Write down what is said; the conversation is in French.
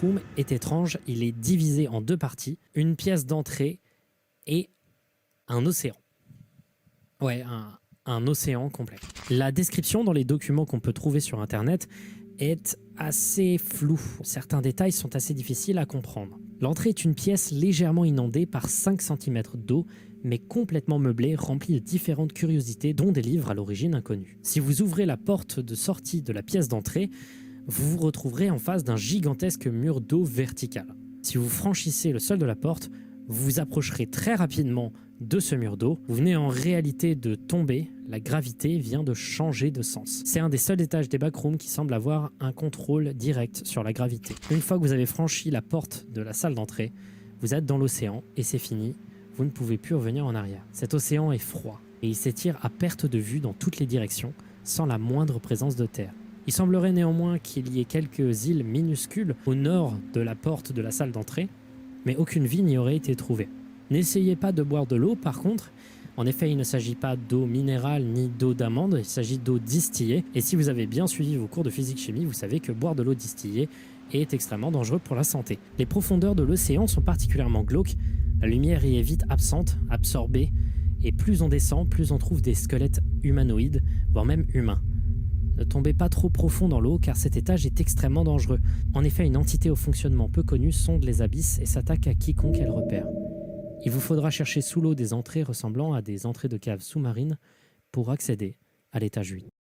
backroom est étrange, il est divisé en deux parties, une pièce d'entrée et un océan. Ouais, un océan complet. La description dans les documents qu'on peut trouver sur Internet est assez floue. Certains détails sont assez difficiles à comprendre. L'entrée est une pièce légèrement inondée par 5 cm d'eau, mais complètement meublée, remplie de différentes curiosités, dont des livres à l'origine inconnus. Si vous ouvrez la porte de sortie de la pièce d'entrée, vous vous retrouverez en face d'un gigantesque mur d'eau vertical. Si vous franchissez le sol de la porte, vous vous approcherez très rapidement de ce mur d'eau. Vous venez en réalité de tomber, la gravité vient de changer de sens. C'est un des seuls étages des backrooms qui semble avoir un contrôle direct sur la gravité. Une fois que vous avez franchi la porte de la salle d'entrée, vous êtes dans l'océan et c'est fini, vous ne pouvez plus revenir en arrière. Cet océan est froid et il s'étire à perte de vue dans toutes les directions, sans la moindre présence de terre. Il semblerait néanmoins qu'il y ait quelques îles minuscules au nord de la porte de la salle d'entrée, mais aucune vie n'y aurait été trouvée. N'essayez pas de boire de l'eau par contre, en effet il ne s'agit pas d'eau minérale ni d'eau d'amande, il s'agit d'eau distillée, et si vous avez bien suivi vos cours de physique-chimie, vous savez que boire de l'eau distillée est extrêmement dangereux pour la santé. Les profondeurs de l'océan sont particulièrement glauques, la lumière y est vite absente, absorbée, et plus on descend, plus on trouve des squelettes humanoïdes, voire même humains. Ne tombez pas trop profond dans l'eau car cet étage est extrêmement dangereux. En effet, une entité au fonctionnement peu connue sonde les abysses et s'attaque à quiconque elle repère. Il vous faudra chercher sous l'eau des entrées ressemblant à des entrées de caves sous-marines pour accéder à l'étage 8.